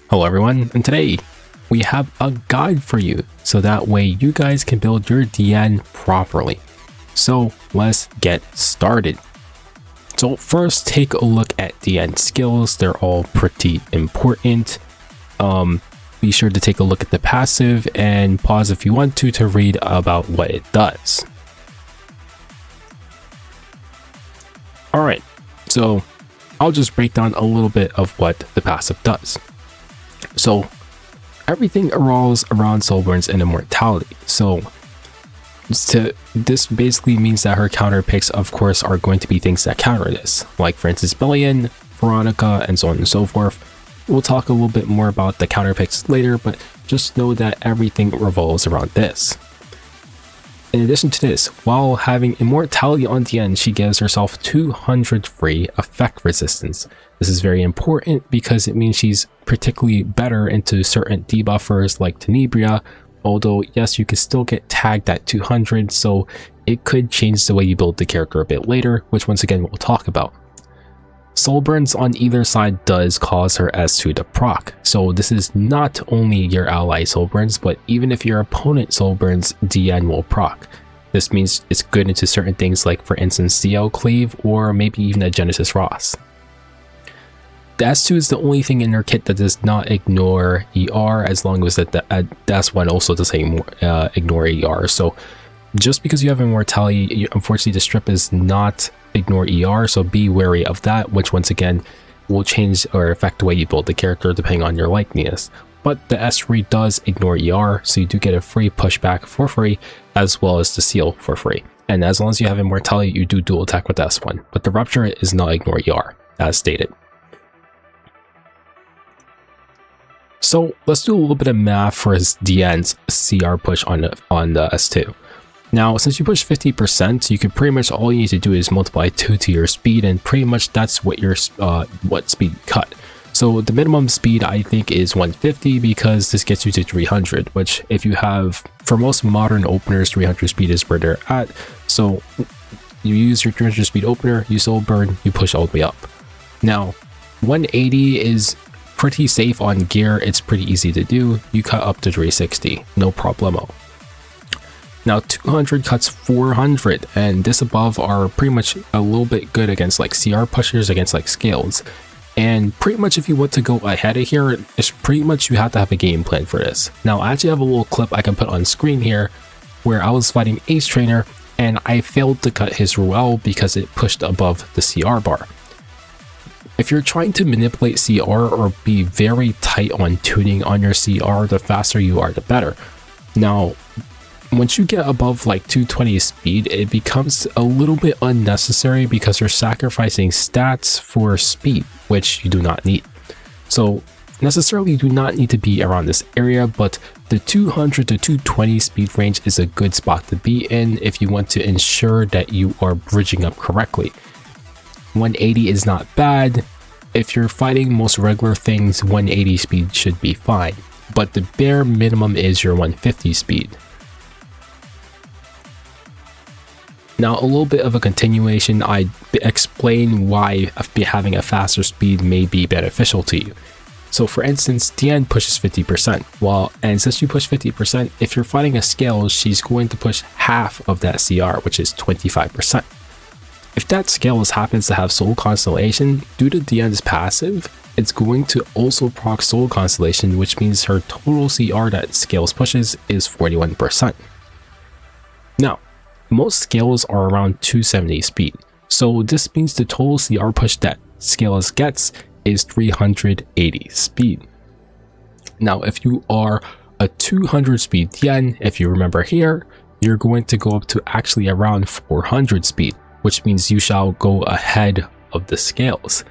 Hello everyone, and today we have a guide for you so that way you guys can build your Diene properly. So let's get started. So first, take a look at Diene skills. They're all pretty important. Be sure to take a look at the passive and pause if you want to read about what it does. Alright, so I'll just break down a little bit of what the passive does. So everything revolves around Soulburn's and immortality. So this basically means that her counter picks, of course, are going to be things that counter this, like for instance Billion, Veronica, and so on and so forth. We'll talk a little bit more about the counter picks later, but just know that everything revolves around this. In addition to this, while having immortality on Diene, she gives herself 200 free effect resistance. This is very important because it means she's particularly better into certain debuffers like Tenebria, although yes, you can still get tagged at 200, so it could change the way you build the character a bit later, which once again we'll talk about. Soulburn's on either side does cause her S2 to proc, so this is not only your ally Soulburn's, but even if your opponent Soulburn's, Diene will proc. This means it's good into certain things like for instance CL Cleave or maybe even a Genesis Ross. The S2 is the only thing in her kit that does not ignore ER, as long as that's one also doesn't ignore ER. So just because you have immortality, unfortunately the strip is not ignore ER, so be wary of that, which once again will change or affect the way you build the character depending on your likeness. But the S3 does ignore ER, so you do get a free pushback for free, as well as the seal for free. And as long as you have immortality, you do dual attack with S1, but the rupture is not ignore ER, as stated. So let's do a little bit of math for his Diene's CR push on the S2. Now, since you push 50%, you can pretty much all you need to do is multiply 2 to your speed, and pretty much that's what your what speed you cut. So the minimum speed I think is 150 because this gets you to 300, which if you have, for most modern openers, 300 speed is where they're at. So you use your 300 speed opener, you Soulburn, you push all the way up. Now 180 is pretty safe on gear, it's pretty easy to do. You cut up to 360, no problemo. Now 200 cuts 400, and this above are pretty much a little bit good against like CR pushers, against like scales. And pretty much if you want to go ahead of here, it's pretty much you have to have a game plan for this. Now I actually have a little clip I can put on screen here where I was fighting Ace Trainer and I failed to cut his Ruel because it pushed above the CR bar. If you're trying to manipulate CR or be very tight on tuning on your CR, the faster you are, the better. Now, once you get above like 220 speed, it becomes a little bit unnecessary because you're sacrificing stats for speed, which you do not need. So necessarily you do not need to be around this area, but the 200 to 220 speed range is a good spot to be in if you want to ensure that you are bridging up correctly. 180 is not bad. If you're fighting most regular things, 180 speed should be fine, but the bare minimum is your 150 speed. Now a little bit of a continuation, I explain why having a faster speed may be beneficial to you. So for instance, Diene pushes 50%, and since you push 50%, if you're fighting a scale, she's going to push half of that CR, which is 25%. If that scale happens to have Soul Constellation, due to Diene's passive, it's going to also proc Soul Constellation, which means her total CR that Scales pushes is 41%. Now, most Scales are around 270 speed, so this means the total CR push that Scales gets is 380 speed. Now, if you are a 200 speed Diene, if you remember here, you're going to go up to actually around 400 speed. Which means you shall go ahead of the Scales,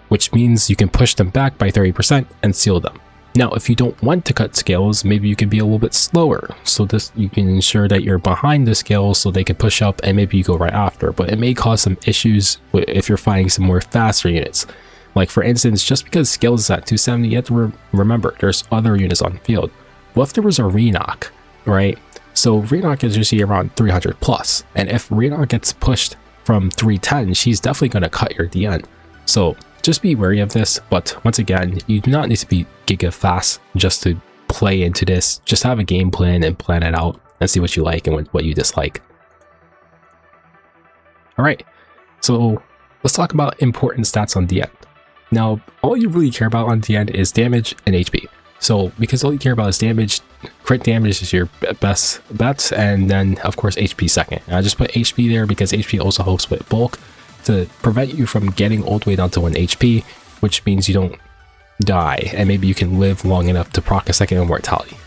which means you can push them back by 30% and seal them. Now, if you don't want to cut Scales, maybe you can be a little bit slower, so this you can ensure that you're behind the Scales so they can push up and maybe you go right after, but it may cause some issues if you're fighting some more faster units. Like for instance, just because Scales is at 270, you have to remember there's other units on field. What if there was a Renock, right? So Renock is usually around 300 plus, and if Renock gets pushed from 310, she's definitely going to cut your Diene. So just be wary of this, but once again, you do not need to be giga fast just to play into this. Just have a game plan and plan it out and see what you like and what you dislike. Alright, so let's talk about important stats on Diene. Now, all you really care about on Diene is damage and HP. So because all you care about is damage, crit damage is your best bet, and then of course HP second. And I just put HP there because HP also helps with bulk to prevent you from getting all the way down to 1 HP, which means you don't die, and maybe you can live long enough to proc a second immortality.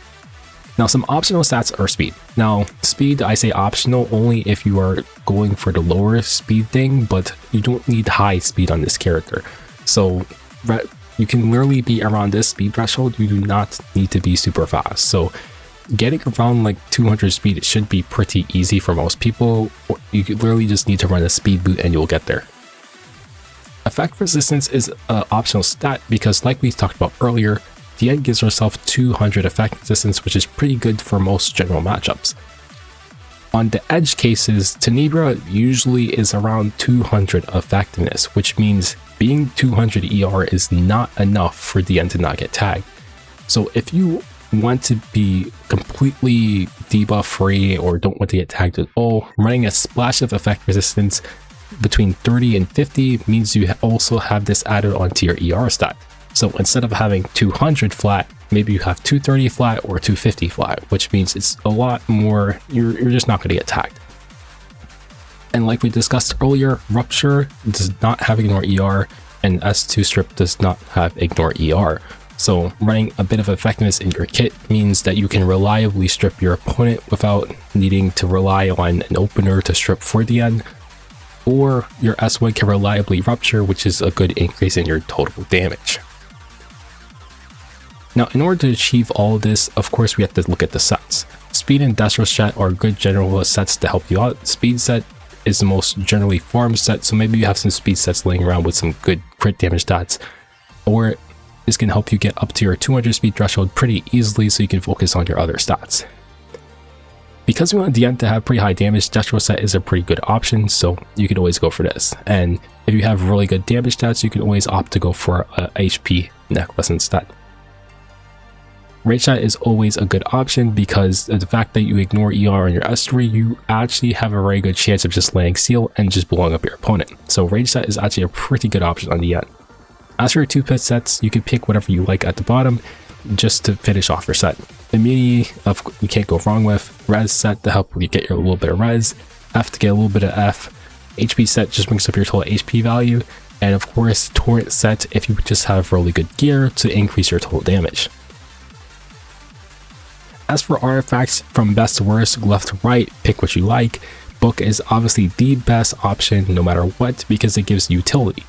Now, some optional stats are speed. Now, speed, I say optional only if you are going for the lower speed thing, but you don't need high speed on this character. So you can literally be around this speed threshold. You do not need to be super fast. So getting around like 200 speed, it should be pretty easy for most people. You literally just need to run a speed boot and you'll get there. Effect resistance is an optional stat because, like we talked about earlier, Diene gives herself 200 effect resistance, which is pretty good for most general matchups. On the edge cases, Tenebra usually is around 200 effectiveness, which means being 200 ER is not enough for Diene to not get tagged. So if you want to be completely debuff free or don't want to get tagged at all, running a splash of effect resistance between 30 and 50 means you also have this added onto your ER stat. So instead of having 200 flat, maybe you have 230 flat or 250 flat, which means it's a lot more, you're just not going to get tagged. And like we discussed earlier, Rupture does not have Ignore ER, and S2 Strip does not have Ignore ER. So running a bit of effectiveness in your kit means that you can reliably strip your opponent without needing to rely on an opener to strip for the end, or your S1 can reliably Rupture, which is a good increase in your total damage. Now, in order to achieve all of this, of course, we have to look at the sets. Speed and Destro set are good general sets to help you out. Speed set is the most generally farmed set, so maybe you have some speed sets laying around with some good crit damage stats, or this can help you get up to your 200 speed threshold pretty easily so you can focus on your other stats. Because we want Diene to have pretty high damage, Destro set is a pretty good option, so you can always go for this. And if you have really good damage stats, you can always opt to go for a HP necklace instead. Rage Shot is always a good option because of the fact that you ignore ER on your S3, you actually have a very good chance of just laying seal and just blowing up your opponent. So Rage Shot is actually a pretty good option on the end. As for your 2-pit sets, you can pick whatever you like at the bottom just to finish off your set. Immunity, you can't go wrong with. Res set to help you get your little bit of res. F to get a little bit of F. HP set just brings up your total HP value. And of course, Torrent set if you just have really good gear to increase your total damage. As for artifacts, from best to worst, left to right, pick what you like. Book is obviously the best option no matter what because it gives utility.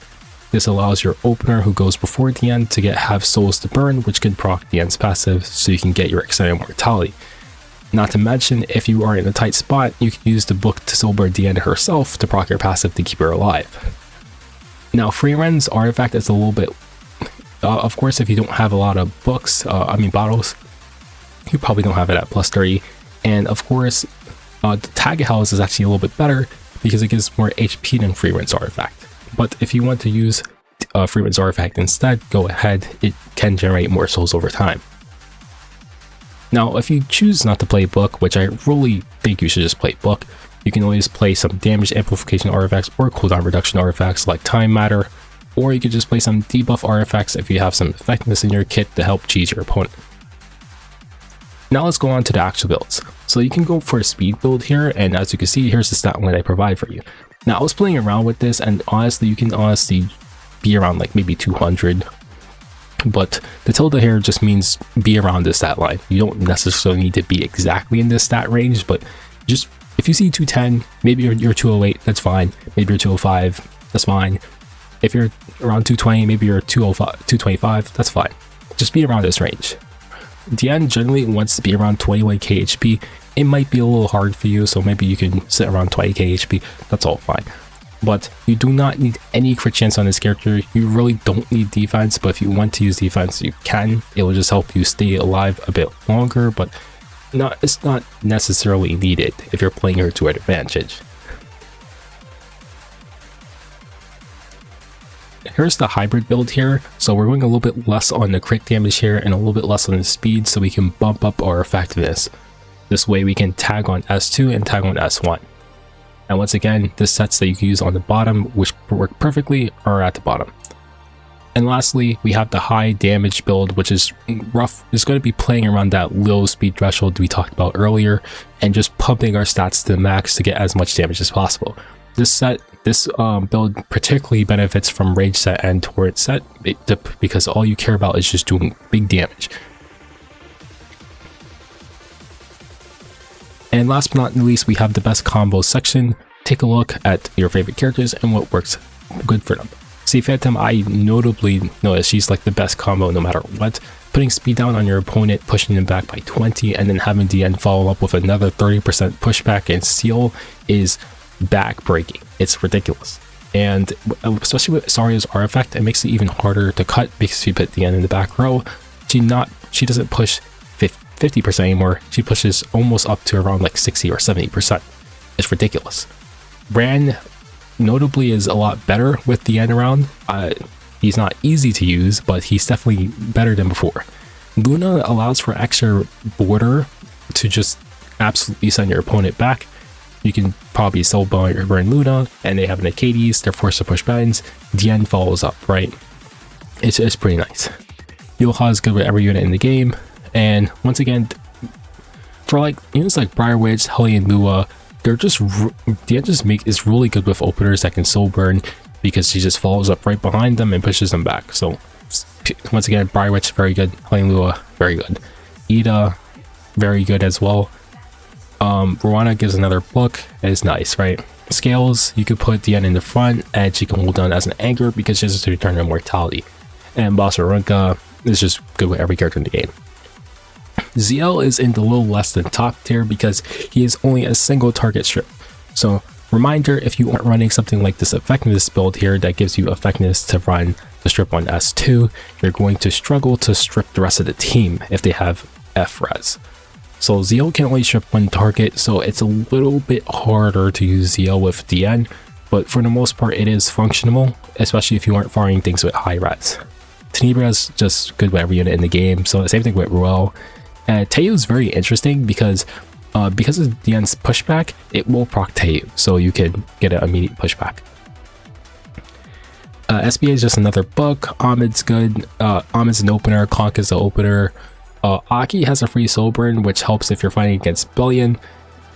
This allows your opener who goes before Diene to have souls to burn, which can proc Diene's passive so you can get your extended mortality. Not to mention, if you are in a tight spot, you can use the book to soul burn Diene herself to proc your passive to keep her alive. Now, Freeren's artifact is a little bit, of course, if you don't have a lot of books, bottles, you probably don't have it at plus 30. And of course, the Tag House is actually a little bit better because it gives more HP than Freeren's artifact. But if you want to use Freeren's artifact instead, go ahead, it can generate more souls over time. Now, if you choose not to play book, which I really think you should just play book, you can always play some damage amplification artifacts or cooldown reduction artifacts like Time Matter, or you could just play some debuff artifacts if you have some effectiveness in your kit to help cheese your opponent. Now let's go on to the actual builds. So you can go for a speed build here, and as you can see, here's the stat line I provide for you. Now I was playing around with this, and honestly, you can be around like maybe 200, but the tilde here just means be around this stat line. You don't necessarily need to be exactly in this stat range, but just if you see 210, maybe you're 208, that's fine. Maybe you're 205, that's fine. If you're around 220, maybe you're 205, 225, that's fine. Just be around this range. Diene generally wants to be around 21k HP. It might be a little hard for you, so maybe you can sit around 20k HP. That's all fine. But you do not need any crit chance on this character. You really don't need defense, but if you want to use defense, you can. It will just help you stay alive a bit longer, but it's not necessarily needed if you're playing her to an advantage. here's the hybrid build here. So we're going a little bit less on the crit damage here and a little bit less on the speed, so we can bump up our effectiveness. This way we can tag on S2 and tag on S1. And once again, the sets that you can use on the bottom, which work perfectly, are at the bottom. And lastly, we have the high damage build, which is rough. It's going to be playing around that low speed threshold we talked about earlier and just pumping our stats to the max to get as much damage as possible. This build particularly benefits from rage set and torrent set because all you care about is just doing big damage. And last but not least, we have the best combo section. Take a look at your favorite characters and what works good for them. See, Phantom, I notably noticed she's like the best combo no matter what. Putting speed down on your opponent, pushing them back by 20, and then having Diene follow up with another 30% pushback and seal is back-breaking. It's ridiculous. And especially with Zarya's R effect, it makes it even harder to cut because you put Diene in the back row. She doesn't push 50% anymore. She pushes almost up to around like 60 or 70%. It's ridiculous. Bran notably is a lot better with Diene around. He's not easy to use, but he's definitely better than before. Luna allows for extra border to just absolutely send your opponent back. You can probably soul burn Luna, and they have an Acades, they're forced to push buttons. Diene follows up, right? It's pretty nice. Yoha is good with every unit in the game, and once again, for like units like Briarwitch, Hellion Lua, Diene is really good with openers that can soul burn because she just follows up right behind them and pushes them back. So once again, Briarwitch very good, Hellion Lua very good, Ida very good as well. Rwana gives another look, it's nice, right? Scales, you could put Diene in the front and she can hold down as an anchor because she has to return her mortality. And Boss Arunka is just good with every character in the game. ZL is in the little less than top tier because he is only a single target strip. So reminder, if you aren't running something like this effectiveness build here that gives you effectiveness to run the strip on S2, you're going to struggle to strip the rest of the team if they have F-res. So ZL can only strip one target, so it's a little bit harder to use ZL with Diene, but for the most part it is functional, especially if you aren't firing things with high res. Tenebra is just good with every unit in the game, so the same thing with Ruel. And Teo is very interesting because of Diene's pushback, it will proc Teo, so you can get an immediate pushback. SBA is just another book. Ahmed's good. Ahmed's an opener. Conk is an opener. Aki has a free soul burn, which helps if you're fighting against Bellion.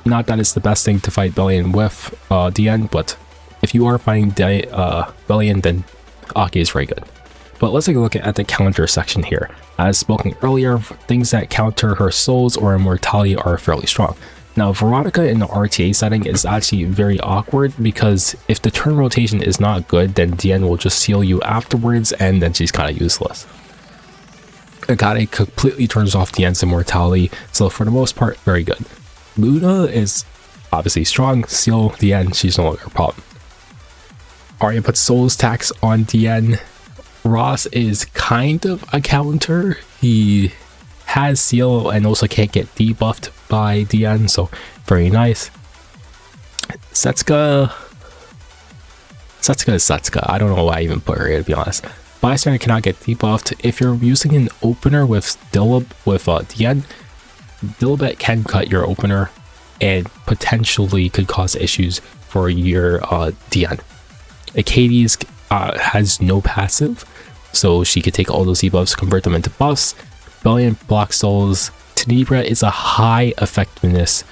Not that it's the best thing to fight Bellion with Diene, but if you are fighting Bellion, then Aki is very good. But let's take a look at the counter section here. As spoken earlier, things that counter her souls or immortality are fairly strong. Now, Veronica in the RTA setting is actually very awkward because if the turn rotation is not good, then Diene will just seal you afterwards and then she's kind of useless. Agate completely turns off Diene's immortality, so for the most part, very good. Luna is obviously strong, seal Diene, she's no longer a problem. Arya puts Souls Tax on Diene. Ross is kind of a counter. He has seal and also can't get debuffed by Diene, so very nice. Setsuka is Setsuka. I don't know why I even put her here, to be honest. Bystander cannot get debuffed. If you're using an opener with Diene, Dilbet can cut your opener and potentially could cause issues for your Diene. Acades has no passive, so she could take all those debuffs, convert them into buffs. Bellion block souls. Tenebra is a high effectiveness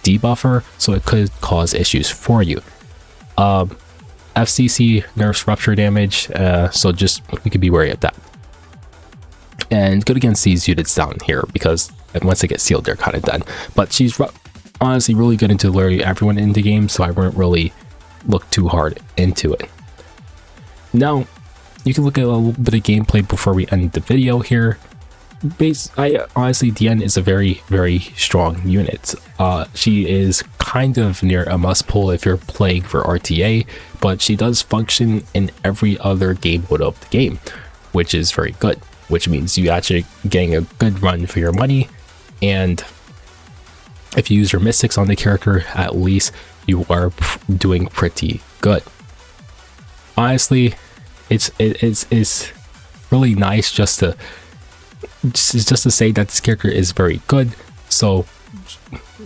debuffer, so it could cause issues for you. FCC nerfs rupture damage, so just you could be wary of that. And good against these units down here because once they get sealed, they're kind of done. But she's honestly really good into literally everyone in the game, so I wouldn't really look too hard into it. Now, you can look at a little bit of gameplay before we end the video here. Honestly, Diene is a very, very strong unit. She is kind of near a must pull if you're playing for RTA, but she does function in every other game mode of the game, which is very good, which means you actually getting a good run for your money. And if you use your mystics on the character, at least you are doing pretty good. Honestly, it's really nice just to say that this character is very good, so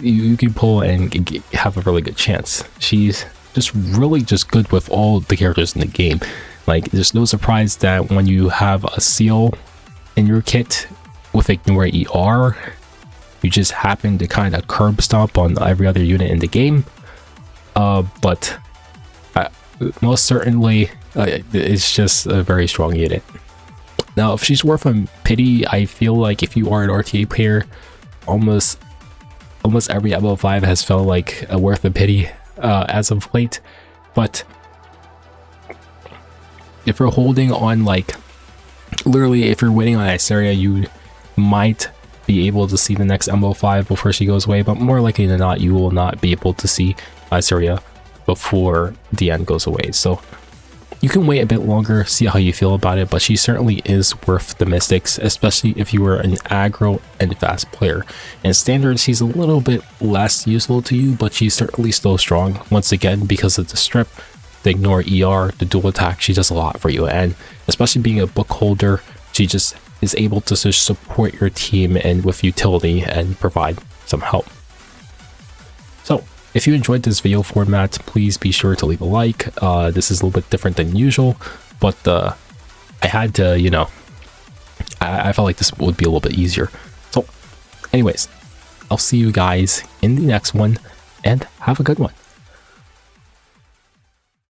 you can pull and have a really good chance. She's just really just good with all the characters in the game. Like, there's no surprise that when you have a seal in your kit with Ignore ER, you just happen to kind of curb stomp on every other unit in the game. But most certainly it's just a very strong unit. Now, if she's worth a pity, I feel like if you are an RTA player, almost every MO5 has felt like a worth a pity as of late. But if you're holding on, like, literally if you're waiting on Iceria, you might be able to see the next MO5 before she goes away, but more likely than not, you will not be able to see Iceria before Diene goes away. So you can wait a bit longer, see how you feel about it, but she certainly is worth the mystics, especially if you were an aggro and fast player. In standard, she's a little bit less useful to you, but she's certainly still strong. Once again, because of the strip, the Ignore ER, the dual attack, she does a lot for you. And especially being a book holder, she just is able to just support your team and with utility and provide some help. So if you enjoyed this video format, please be sure to leave a like. This is a little bit different than usual, but I had to, you know, I felt like this would be a little bit easier. So anyways, I'll see you guys in the next one, and have a good one.